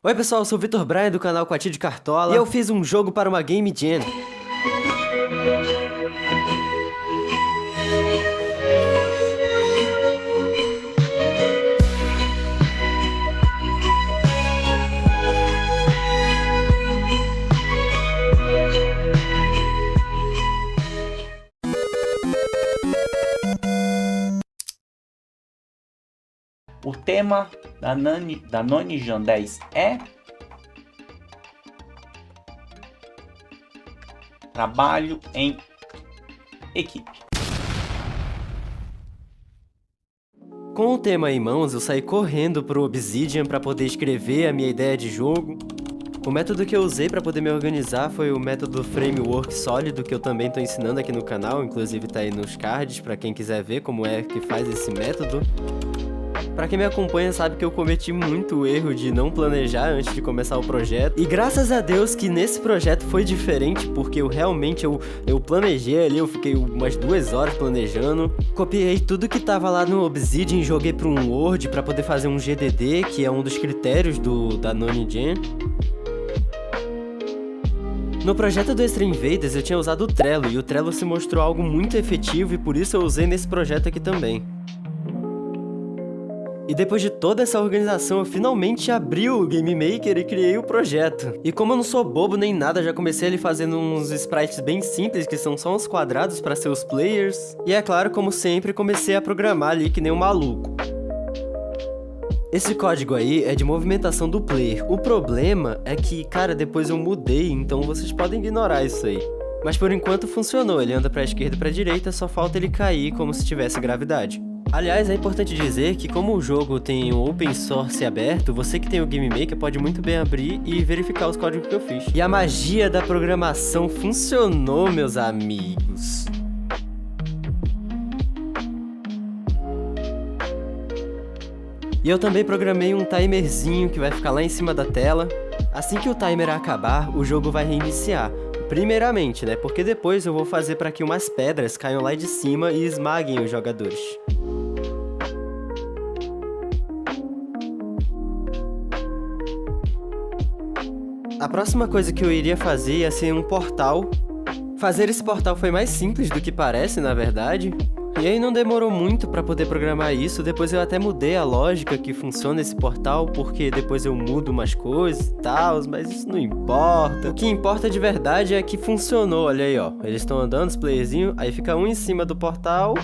Oi pessoal, eu sou o Vitor Brain do canal Coati de Cartola e eu fiz um jogo para uma Game Jam. O tema da Noni Jan 10 é trabalho em equipe. Com o tema em mãos, eu saí correndo pro Obsidian para poder escrever a minha ideia de jogo. O método que eu usei para poder me organizar foi o método Framework Sólido, que eu também estou ensinando aqui no canal, inclusive tá aí nos cards para quem quiser ver como é que faz esse método. Pra quem me acompanha sabe que eu cometi muito erro de não planejar antes de começar o projeto. E graças a Deus que nesse projeto foi diferente, porque eu planejei ali, eu fiquei umas 2 horas planejando. Copiei tudo que tava lá no Obsidian, joguei para um Word pra poder fazer um GDD, que é um dos critérios da Noni Jam. No projeto do Extra Invaders eu tinha usado o Trello, e o Trello se mostrou algo muito efetivo e por isso eu usei nesse projeto aqui também. E depois de toda essa organização, eu finalmente abri o Game Maker e criei o projeto. E como eu não sou bobo nem nada, já comecei ali fazendo uns sprites bem simples, que são só uns quadrados para ser os players. E é claro, como sempre, comecei a programar ali que nem um maluco. Esse código aí é de movimentação do player. O problema é que, cara, depois eu mudei, então vocês podem ignorar isso aí. Mas por enquanto funcionou, ele anda pra esquerda e pra direita, só falta ele cair como se tivesse gravidade. Aliás, é importante dizer que como o jogo tem um open source aberto, você que tem o Game Maker pode muito bem abrir e verificar os códigos que eu fiz. E a magia da programação funcionou, meus amigos. E eu também programei um timerzinho que vai ficar lá em cima da tela. Assim que o timer acabar, o jogo vai reiniciar. Primeiramente, né? Porque depois eu vou fazer para que umas pedras caiam lá de cima e esmaguem os jogadores. A próxima coisa que eu iria fazer ia ser um portal. Fazer esse portal foi mais simples do que parece, na verdade. E aí não demorou muito para poder programar isso, depois eu até mudei a lógica que funciona esse portal, porque depois eu mudo umas coisas e tal, mas isso não importa. O que importa de verdade é que funcionou, olha aí, ó. Eles estão andando, os playerzinhos, aí fica um em cima do portal,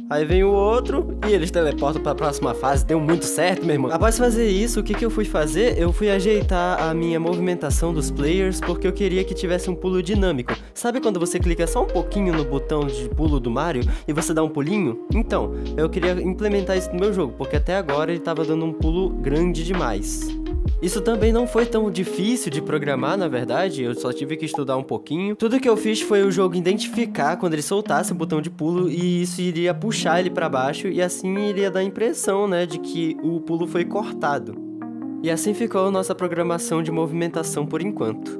aí vem o outro e eles teleportam para a próxima fase. Deu muito certo, meu irmão. Após fazer isso, o que eu fui fazer? Eu fui ajeitar a minha movimentação dos players, porque eu queria que tivesse um pulo dinâmico. Sabe quando você clica só um pouquinho no botão de pulo do Mario e você dá um pulinho? Então, eu queria implementar isso no meu jogo, porque até agora ele estava dando um pulo grande demais. Isso também não foi tão difícil de programar, na verdade, eu só tive que estudar um pouquinho. Tudo que eu fiz foi o jogo identificar quando ele soltasse o botão de pulo e isso iria puxar ele para baixo e assim iria dar a impressão, né, de que o pulo foi cortado. E assim ficou a nossa programação de movimentação por enquanto.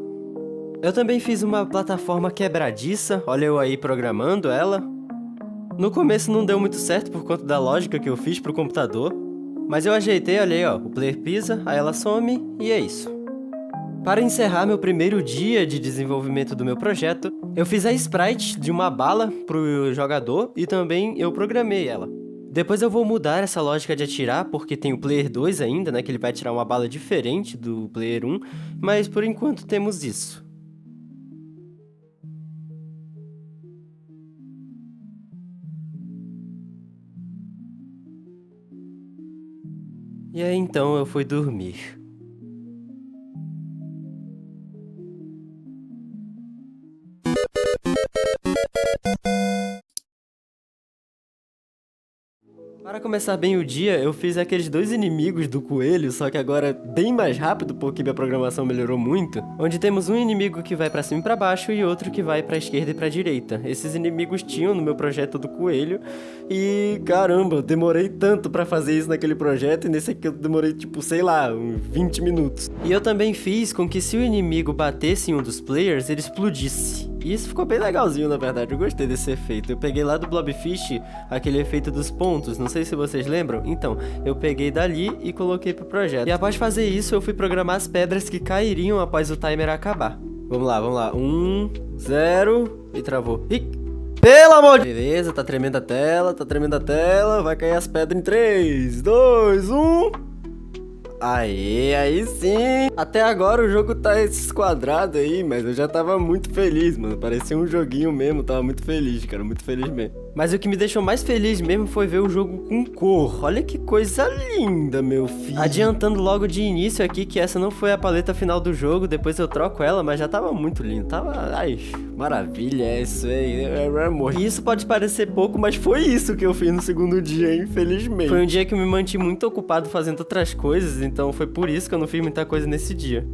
Eu também fiz uma plataforma quebradiça, olha eu aí programando ela. No começo não deu muito certo por conta da lógica que eu fiz pro computador. Mas eu ajeitei, olha aí, ó, o player pisa, aí ela some e é isso. Para encerrar meu primeiro dia de desenvolvimento do meu projeto, eu fiz a sprite de uma bala pro jogador e também eu programei ela. Depois eu vou mudar essa lógica de atirar, porque tem o player 2 ainda, né, que ele vai atirar uma bala diferente do player 1, mas por enquanto temos isso. E aí então eu fui dormir. Para começar bem o dia, eu fiz aqueles 2 inimigos do coelho, só que agora bem mais rápido, porque minha programação melhorou muito. Onde temos um inimigo que vai pra cima e pra baixo e outro que vai pra esquerda e pra direita. Esses inimigos tinham no meu projeto do coelho e caramba, eu demorei tanto pra fazer isso naquele projeto e nesse aqui eu demorei tipo, sei lá, uns 20 minutos. E eu também fiz com que se o inimigo batesse em um dos players, ele explodisse. E isso ficou bem legalzinho, na verdade, eu gostei desse efeito. Eu peguei lá do Blobfish aquele efeito dos pontos, não sei se vocês lembram. Então, eu peguei dali e coloquei pro projeto. E após fazer isso, eu fui programar as pedras que cairiam após o timer acabar. Vamos lá. 1, 0 e travou. Ih! Pelo amor de... Beleza, tá tremendo a tela, vai cair as pedras em 3, 2, 1... Aê, aí sim! Até agora o jogo tá esses quadrados aí, mas eu já tava muito feliz, mano. Parecia um joguinho mesmo, tava muito feliz, cara, muito feliz mesmo. Mas o que me deixou mais feliz mesmo foi ver o jogo com cor. Olha que coisa linda, meu filho. Adiantando logo de início aqui que essa não foi a paleta final do jogo, depois eu troco ela, mas já tava muito lindo. Tava, ai, maravilha, é isso aí, é amor. E isso pode parecer pouco, mas foi isso que eu fiz no segundo dia, infelizmente. Foi um dia que eu me mantive muito ocupado fazendo outras coisas, então foi por isso que eu não fiz muita coisa nesse dia.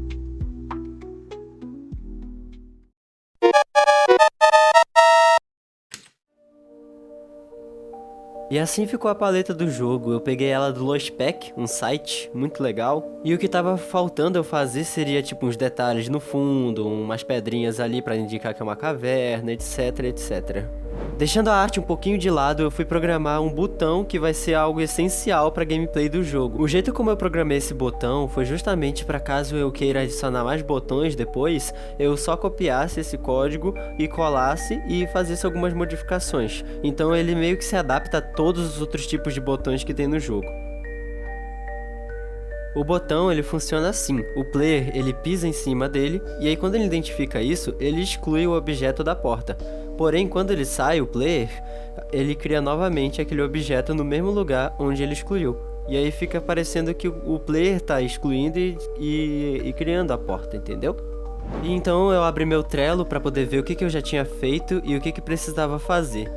E assim ficou a paleta do jogo. Eu peguei ela do Lostpack, um site muito legal. E o que tava faltando eu fazer seria tipo uns detalhes no fundo, umas pedrinhas ali pra indicar que é uma caverna, etc, etc. Deixando a arte um pouquinho de lado, eu fui programar um botão que vai ser algo essencial para a gameplay do jogo. O jeito como eu programei esse botão foi justamente para caso eu queira adicionar mais botões depois, eu só copiasse esse código e colasse e fizesse algumas modificações. Então ele meio que se adapta a todos os outros tipos de botões que tem no jogo. O botão ele funciona assim, o player ele pisa em cima dele e aí quando ele identifica isso, ele exclui o objeto da porta. Porém, quando ele sai, o player, ele cria novamente aquele objeto no mesmo lugar onde ele excluiu. E aí fica parecendo que o player tá excluindo e criando a porta, entendeu? E então eu abri meu Trello para poder ver o que eu já tinha feito e o que precisava fazer.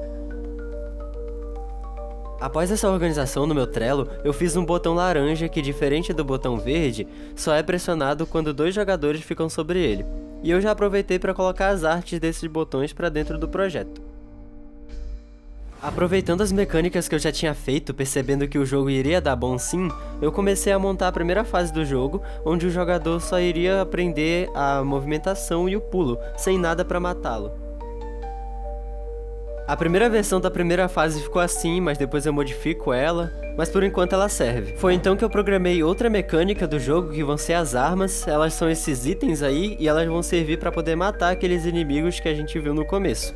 Após essa organização no meu Trello, eu fiz um botão laranja que, diferente do botão verde, só é pressionado quando 2 jogadores ficam sobre ele. E eu já aproveitei para colocar as artes desses botões para dentro do projeto. Aproveitando as mecânicas que eu já tinha feito, percebendo que o jogo iria dar bom sim, eu comecei a montar a primeira fase do jogo, onde o jogador só iria aprender a movimentação e o pulo, sem nada para matá-lo. A primeira versão da primeira fase ficou assim, mas depois eu modifico ela, mas por enquanto ela serve. Foi então que eu programei outra mecânica do jogo, que vão ser as armas. Elas são esses itens aí, e elas vão servir para poder matar aqueles inimigos que a gente viu no começo.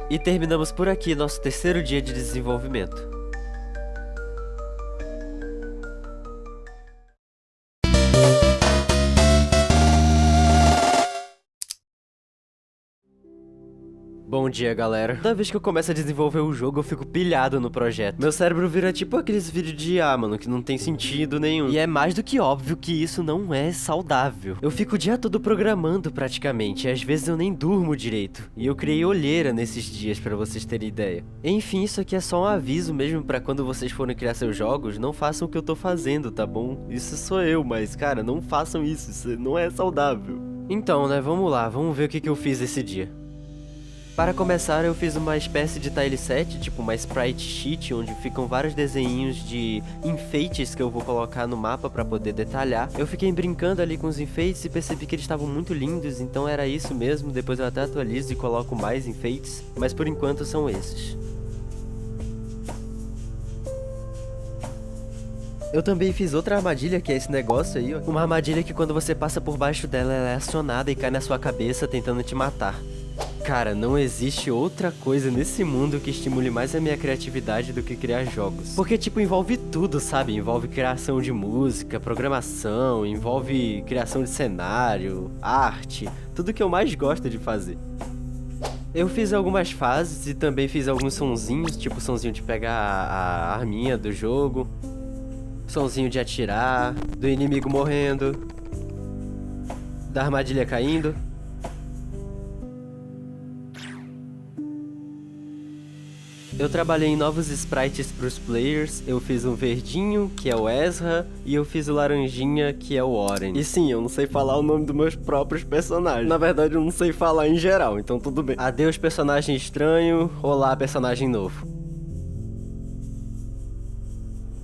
E terminamos por aqui nosso terceiro dia de desenvolvimento. Bom dia, galera. Toda vez que eu começo a desenvolver o jogo, eu fico pilhado no projeto. Meu cérebro vira tipo aqueles vídeos de IA, mano, que não tem sentido nenhum. E é mais do que óbvio que isso não é saudável. Eu fico o dia todo programando praticamente, e às vezes eu nem durmo direito. E eu criei olheira nesses dias, pra vocês terem ideia. Enfim, isso aqui é só um aviso mesmo pra quando vocês forem criar seus jogos, não façam o que eu tô fazendo, tá bom? Isso sou eu, mas, cara, não façam isso não é saudável. Então, né, vamos lá, vamos ver o que eu fiz esse dia. Para começar, eu fiz uma espécie de tileset, tipo uma sprite sheet, onde ficam vários desenhinhos de enfeites que eu vou colocar no mapa para poder detalhar. Eu fiquei brincando ali com os enfeites e percebi que eles estavam muito lindos, então era isso mesmo. Depois eu até atualizo e coloco mais enfeites, mas por enquanto são esses. Eu também fiz outra armadilha, que é esse negócio aí, ó. Uma armadilha que quando você passa por baixo dela, ela é acionada e cai na sua cabeça tentando te matar. Cara, não existe outra coisa nesse mundo que estimule mais a minha criatividade do que criar jogos. Porque, tipo, envolve tudo, sabe? Envolve criação de música, programação, envolve criação de cenário, arte, tudo que eu mais gosto de fazer. Eu fiz algumas fases e também fiz alguns sonzinhos, tipo o sonzinho de pegar a arminha do jogo, sonzinho de atirar, do inimigo morrendo, da armadilha caindo. Eu trabalhei em novos sprites para os players, eu fiz um verdinho, que é o Ezra, e eu fiz o laranjinha, que é o Oren. E sim, eu não sei falar o nome dos meus próprios personagens. Na verdade, eu não sei falar em geral, então tudo bem. Adeus personagem estranho, olá personagem novo.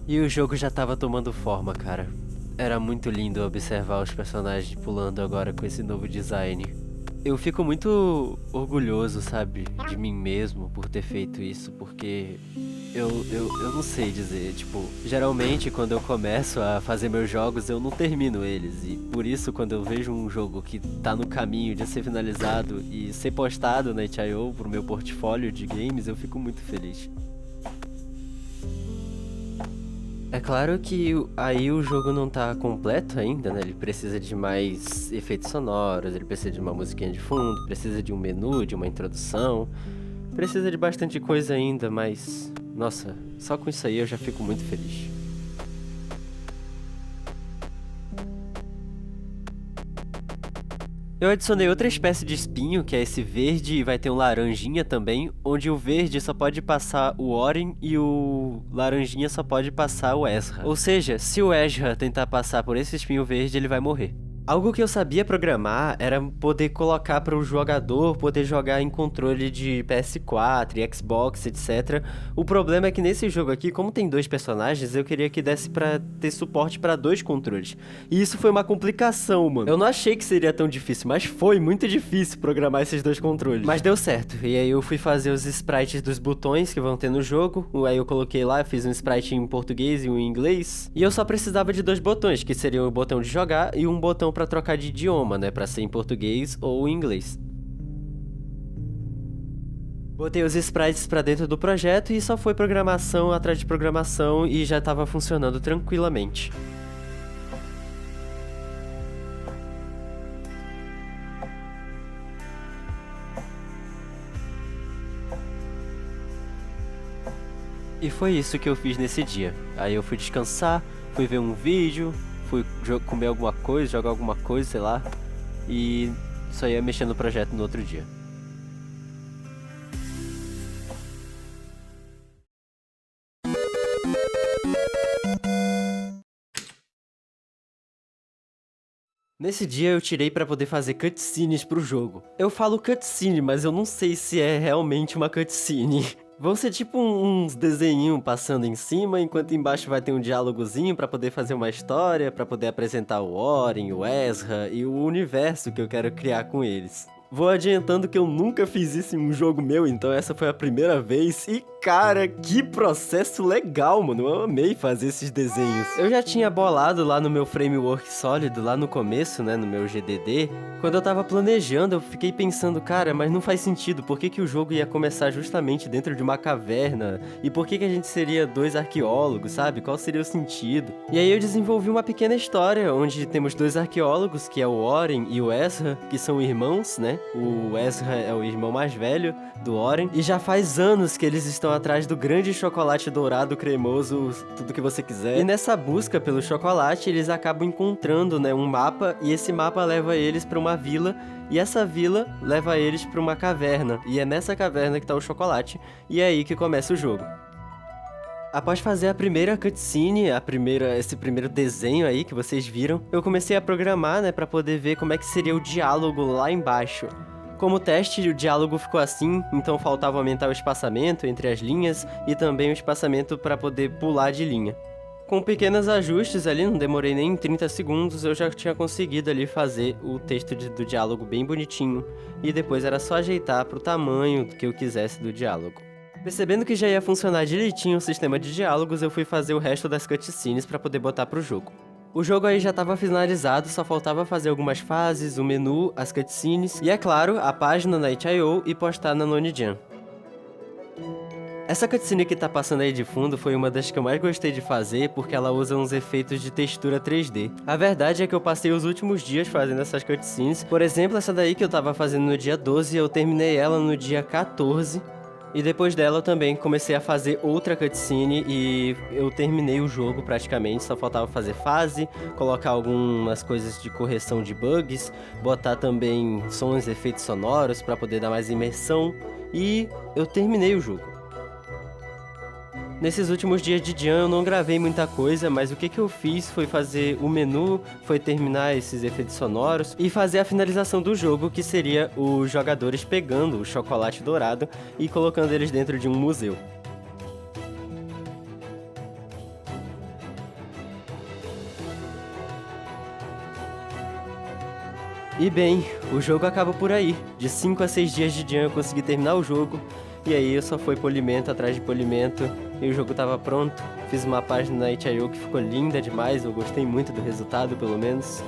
E o jogo já tava tomando forma, cara. Era muito lindo observar os personagens pulando agora com esse novo design. Eu fico muito orgulhoso, sabe, de mim mesmo por ter feito isso, porque eu não sei dizer, tipo, geralmente quando eu começo a fazer meus jogos eu não termino eles, e por isso quando eu vejo um jogo que tá no caminho de ser finalizado e ser postado na itch.io pro meu portfólio de games, eu fico muito feliz. É claro que aí o jogo não tá completo ainda, né? Ele precisa de mais efeitos sonoros, ele precisa de uma musiquinha de fundo, precisa de um menu, de uma introdução, precisa de bastante coisa ainda, mas nossa, só com isso aí eu já fico muito feliz. Eu adicionei outra espécie de espinho, que é esse verde, e vai ter um laranjinha também, onde o verde só pode passar o Oren e o laranjinha só pode passar o Ezra. Ou seja, se o Ezra tentar passar por esse espinho verde, ele vai morrer. Algo que eu sabia programar era poder colocar para o jogador poder jogar em controle de PS4 e Xbox, etc. O problema é que nesse jogo aqui, como tem 2 personagens, eu queria que desse pra ter suporte para 2 controles. E isso foi uma complicação, mano. Eu não achei que seria tão difícil, mas foi muito difícil programar esses 2 controles. Mas deu certo. E aí eu fui fazer os sprites dos botões que vão ter no jogo. Aí eu coloquei lá, fiz um sprite em português e um em inglês. E eu só precisava de 2 botões, que seriam o botão de jogar e um botão pra trocar de idioma, né, pra ser em português ou em inglês. Botei os sprites pra dentro do projeto e só foi programação atrás de programação e já tava funcionando tranquilamente. E foi isso que eu fiz nesse dia. Aí eu fui descansar, fui ver um vídeo, fui comer alguma coisa, jogar alguma coisa, sei lá, e só ia mexer no projeto no outro dia. Nesse dia eu tirei pra poder fazer cutscenes pro jogo. Eu falo cutscene, mas eu não sei se é realmente uma cutscene. Vão ser tipo uns desenhinhos passando em cima, enquanto embaixo vai ter um diálogozinho pra poder fazer uma história, pra poder apresentar o Oren, o Ezra e o universo que eu quero criar com eles. Vou adiantando que eu nunca fiz isso em um jogo meu, então essa foi a primeira vez. E cara, que processo legal, mano. Eu amei fazer esses desenhos. Eu já tinha bolado lá no meu framework sólido, lá no começo, né, no meu GDD. Quando eu tava planejando, eu fiquei pensando, cara, mas não faz sentido. Por que o jogo ia começar justamente dentro de uma caverna? E por que a gente seria 2 arqueólogos, sabe? Qual seria o sentido? E aí eu desenvolvi uma pequena história, onde temos 2 arqueólogos, que é o Oren e o Ezra, que são irmãos, né? O Ezra é o irmão mais velho do Oren. E já faz anos que eles estão atrás do grande chocolate dourado, cremoso, tudo que você quiser. E nessa busca pelo chocolate, eles acabam encontrando, né, um mapa. E esse mapa leva eles para uma vila. E essa vila leva eles para uma caverna. E é nessa caverna que tá o chocolate. E é aí que começa o jogo. Após fazer a primeira cutscene, esse primeiro desenho aí que vocês viram, eu comecei a programar, né, pra poder ver como é que seria o diálogo lá embaixo. Como teste, o diálogo ficou assim, então faltava aumentar o espaçamento entre as linhas e também o espaçamento para poder pular de linha. Com pequenos ajustes ali, não demorei nem 30 segundos, eu já tinha conseguido ali fazer o texto do diálogo bem bonitinho, e depois era só ajeitar pro tamanho que eu quisesse do diálogo. Percebendo que já ia funcionar direitinho o sistema de diálogos, eu fui fazer o resto das cutscenes para poder botar pro jogo. O jogo aí já estava finalizado, só faltava fazer algumas fases, o menu, as cutscenes e, é claro, a página na itch.io e postar na Nonijan. Essa cutscene que tá passando aí de fundo foi uma das que eu mais gostei de fazer porque ela usa uns efeitos de textura 3D. A verdade é que eu passei os últimos dias fazendo essas cutscenes. Por exemplo, essa daí que eu tava fazendo no dia 12, eu terminei ela no dia 14. E depois dela eu também comecei a fazer outra cutscene e eu terminei o jogo praticamente, só faltava fazer fase, colocar algumas coisas de correção de bugs, botar também sons e efeitos sonoros para poder dar mais imersão e eu terminei o jogo. Nesses últimos dias de Jan eu não gravei muita coisa, mas o que eu fiz foi fazer o menu, foi terminar esses efeitos sonoros e fazer a finalização do jogo, que seria os jogadores pegando o chocolate dourado e colocando eles dentro de um museu. E bem, o jogo acaba por aí. De 5 a 6 dias de jam eu consegui terminar o jogo. E aí eu só fui polimento atrás de polimento. E o jogo tava pronto. Fiz uma página na itch.io que ficou linda demais. Eu gostei muito do resultado, pelo menos.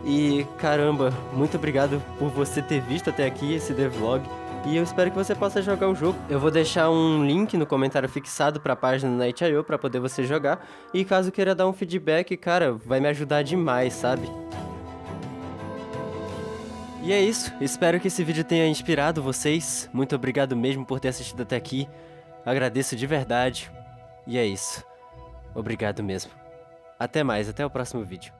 E caramba, muito obrigado por você ter visto até aqui esse devlog. E eu espero que você possa jogar o jogo. Eu vou deixar um link no comentário fixado pra página na itch.io pra poder você jogar. E caso queira dar um feedback, cara, vai me ajudar demais, sabe? E é isso, espero que esse vídeo tenha inspirado vocês. Muito obrigado mesmo por ter assistido até aqui. Agradeço de verdade. E é isso. Obrigado mesmo. Até mais, até o próximo vídeo.